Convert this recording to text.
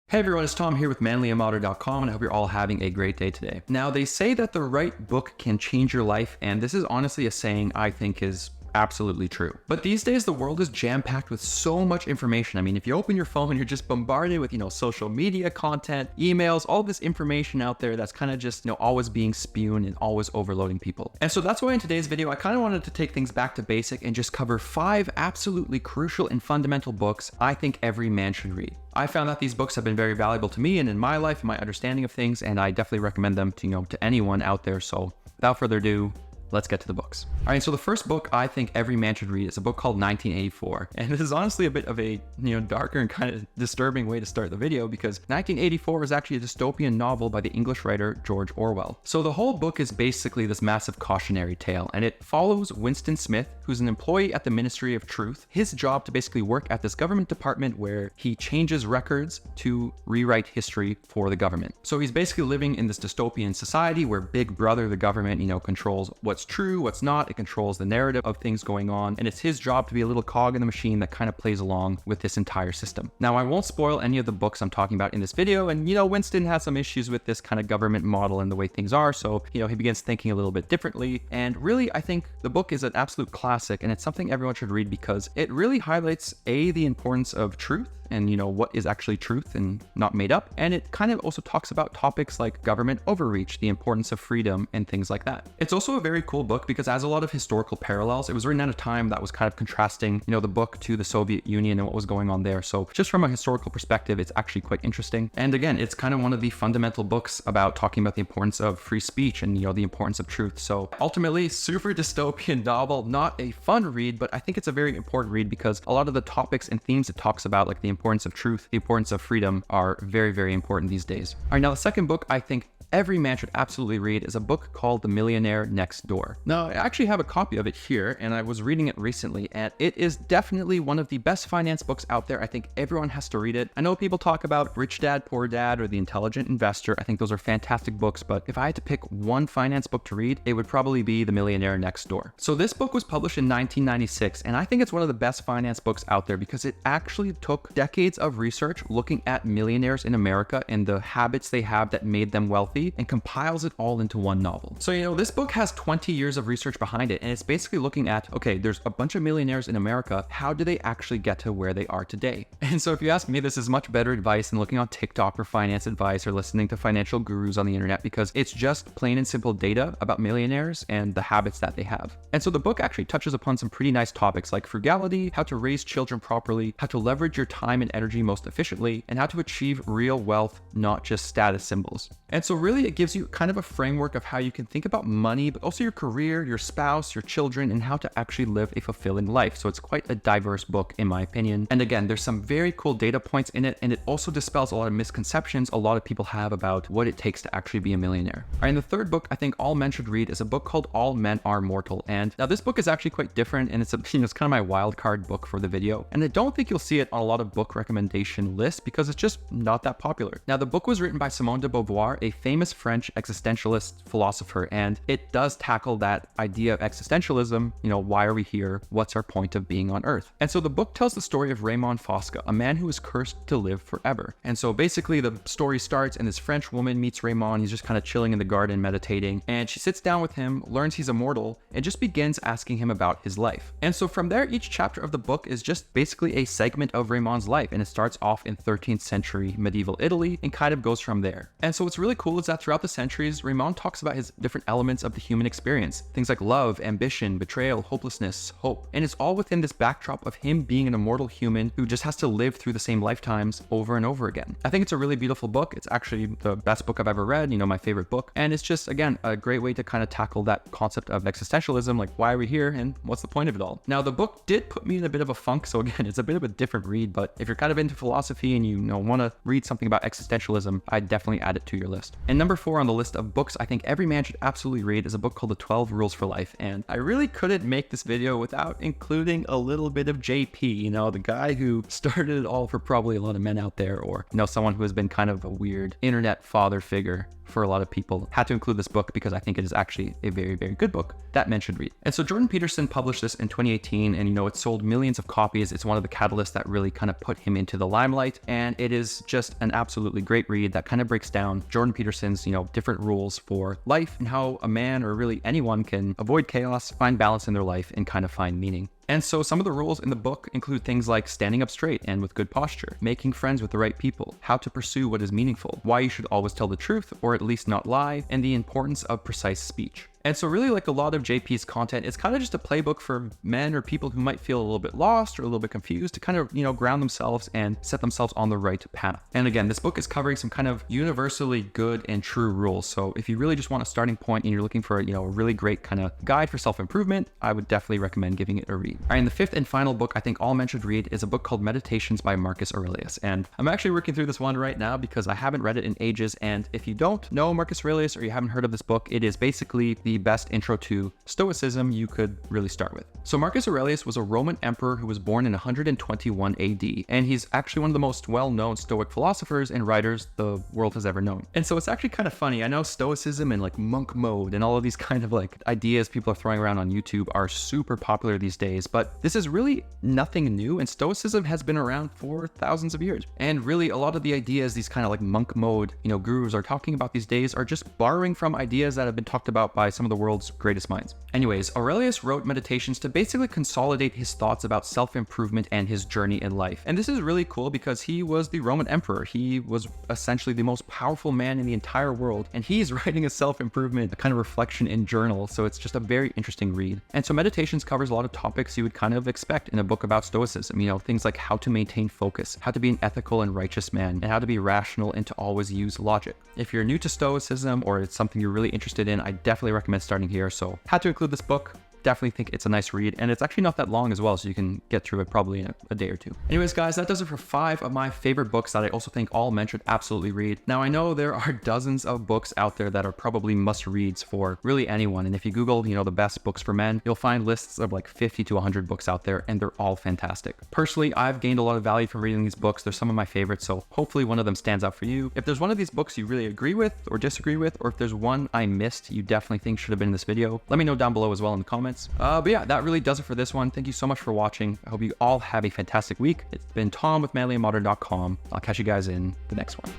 Hey everyone, it's Tom here with manlyamodder.com, and I hope you're all having a great day today. Now, they say that the right book can change your life, and this is honestly a saying I think is absolutely true. But these days, the world is jam-packed with so much information. I mean, if you open your phone, you're just bombarded with, social media content, emails, all this information out there that's kind of just, always being spewed and always overloading people. And so that's why in today's video, I kind of wanted to take things back to basic and just cover 5 absolutely crucial and fundamental books I think every man should read. I found that these books have been very valuable to me and in my life and my understanding of things, and I definitely recommend them to anyone out there. So without further ado, let's get to the books. All right, so the first book I think every man should read is a book called 1984. And this is honestly a bit of a, darker and kind of disturbing way to start the video, because 1984 is actually a dystopian novel by the English writer George Orwell. So the whole book is basically this massive cautionary tale, and it follows Winston Smith, who's an employee at the Ministry of Truth. His job to basically work at this government department where he changes records to rewrite history for the government. So he's basically living in this dystopian society where Big Brother, the government, controls what's true, what's not. It controls the narrative of things going on, and it's his job to be a little cog in the machine that kind of plays along with this entire system. Now, I won't spoil any of the books I'm talking about in this video, and Winston has some issues with this kind of government model and the way things are, so he begins thinking a little bit differently. And really, I think the book is an absolute classic, and it's something everyone should read because it really highlights the importance of truth and what is actually truth and not made up, and it kind of also talks about topics like government overreach, the importance of freedom, and things like that. It's also a very cool book because it has a lot of historical parallels. It was written at a time that was kind of contrasting the book to the Soviet Union and what was going on there, so just from a historical perspective, it's actually quite interesting. And again, it's kind of one of the fundamental books about talking about the importance of free speech and the importance of truth. So ultimately, super dystopian novel, not a fun read, but I think it's a very important read because a lot of the topics and themes it talks about, like the importance of truth, the importance of freedom, are very, very important these days. All right, now the second book I think every man should absolutely read is a book called The Millionaire Next Door. Now, I actually have a copy of it here, and I was reading it recently, and it is definitely one of the best finance books out there. I think everyone has to read it. I know people talk about Rich Dad, Poor Dad, or The Intelligent Investor. I think those are fantastic books, but if I had to pick one finance book to read, it would probably be The Millionaire Next Door. So this book was published in 1996, and I think it's one of the best finance books out there because it actually took decades of research looking at millionaires in America and the habits they have that made them wealthy, and compiles it all into one novel. So, this book has 20 years of research behind it, and it's basically looking at, okay, there's a bunch of millionaires in America. How do they actually get to where they are today? And so if you ask me, this is much better advice than looking on TikTok for finance advice or listening to financial gurus on the internet, because it's just plain and simple data about millionaires and the habits that they have. And so the book actually touches upon some pretty nice topics like frugality, how to raise children properly, how to leverage your time and energy most efficiently, and how to achieve real wealth, not just status symbols. And so really it gives you kind of a framework of how you can think about money, but also your career, your spouse, your children, and how to actually live a fulfilling life. So it's quite a diverse book in my opinion. And again, there's some very cool data points in it, and it also dispels a lot of misconceptions a lot of people have about what it takes to actually be a millionaire. All right, and the third book I think all men should read is a book called All Men Are Mortal. And now this book is actually quite different, and it's it's kind of my wild card book for the video. And I don't think you'll see it on a lot of book recommendation lists because it's just not that popular. Now the book was written by Simone de Beauvoir, a famous French existentialist philosopher, and it does tackle that idea of existentialism. Why are we here? What's our point of being on Earth? And so the book tells the story of Raymond Fosca, a man who is cursed to live forever. And so basically the story starts, and this French woman meets Raymond. He's just kind of chilling in the garden meditating, and she sits down with him, learns he's immortal, and just begins asking him about his life. And so from there, each chapter of the book is just basically a segment of Raymond's life, and it starts off in 13th century medieval Italy and kind of goes from there. And so what's really cool is that throughout the centuries, Raymond talks about his different elements of the human experience, things like love, ambition, betrayal, hopelessness, hope, and it's all within this backdrop of him being an immortal human who just has to live through the same lifetimes over and over again. I think it's a really beautiful book. It's actually the best book I've ever read, my favorite book, and it's just, again, a great way to kind of tackle that concept of existentialism, like why are we here and what's the point of it all. Now the book did put me in a bit of a funk, so again, it's a bit of a different read, but if you're kind of into philosophy and you want to read something about existentialism, I'd definitely add it to your list. And number 4 on the list of books I think every man should absolutely read is a book called The 12 Rules for Life. And I really couldn't make this video without including a little bit of JP, the guy who started it all for probably a lot of men out there, or someone who has been kind of a weird internet father figure for a lot of people. Had to include this book because I think it is actually a very, very good book that men should read. And so Jordan Peterson published this in 2018, and it sold millions of copies. It's one of the catalysts that really kind of put him into the limelight, and it is just an absolutely great read that kind of breaks down Jordan Peterson's, different rules for life and how a man, or really anyone, can avoid chaos, find balance in their life, and kind of find meaning. And so some of the rules in the book include things like standing up straight and with good posture, making friends with the right people, how to pursue what is meaningful, why you should always tell the truth or at least not lie, and the importance of precise speech. And so really, like a lot of JP's content, it's kind of just a playbook for men or people who might feel a little bit lost or a little bit confused to kind of, ground themselves and set themselves on the right path. And again, this book is covering some kind of universally good and true rules. So if you really just want a starting point and you're looking for, a really great kind of guide for self-improvement, I would definitely recommend giving it a read. All right, and the fifth and final book I think all men should read is a book called Meditations by Marcus Aurelius. And I'm actually working through this one right now because I haven't read it in ages. And if you don't know Marcus Aurelius or you haven't heard of this book, it is basically the best intro to Stoicism you could really start with. So Marcus Aurelius was a Roman emperor who was born in 121 AD, and he's actually one of the most well-known Stoic philosophers and writers the world has ever known. And so it's actually kind of funny. I know Stoicism and like monk mode and all of these kind of like ideas people are throwing around on YouTube are super popular these days, but this is really nothing new, and Stoicism has been around for thousands of years. And really a lot of the ideas these kind of like monk mode, gurus are talking about these days are just borrowing from ideas that have been talked about by some of the world's greatest minds. Anyways, Aurelius wrote Meditations to basically consolidate his thoughts about self-improvement and his journey in life. And this is really cool because he was the Roman emperor. He was essentially the most powerful man in the entire world, and he's writing a self-improvement, a kind of reflection in journal. So it's just a very interesting read. And so Meditations covers a lot of topics you would kind of expect in a book about Stoicism, things like how to maintain focus, how to be an ethical and righteous man, and how to be rational and to always use logic. If you're new to Stoicism or it's something you're really interested in, I definitely recommend starting here. So had to include this book. Definitely think it's a nice read, and it's actually not that long as well, so you can get through it probably in a day or two. Anyways, guys, that does it for 5 of my favorite books that I also think all men should absolutely read. Now, I know there are dozens of books out there that are probably must-reads for really anyone, and if you Google, the best books for men, you'll find lists of like 50 to 100 books out there, and they're all fantastic. Personally, I've gained a lot of value from reading these books. They're some of my favorites, so hopefully one of them stands out for you. If there's one of these books you really agree with or disagree with, or if there's one I missed you definitely think should have been in this video, let me know down below as well in the comments. But yeah, that really does it for this one. Thank you so much for watching. I hope you all have a fantastic week. It's been Tom with manlyandmodern.com. I'll catch you guys in the next one.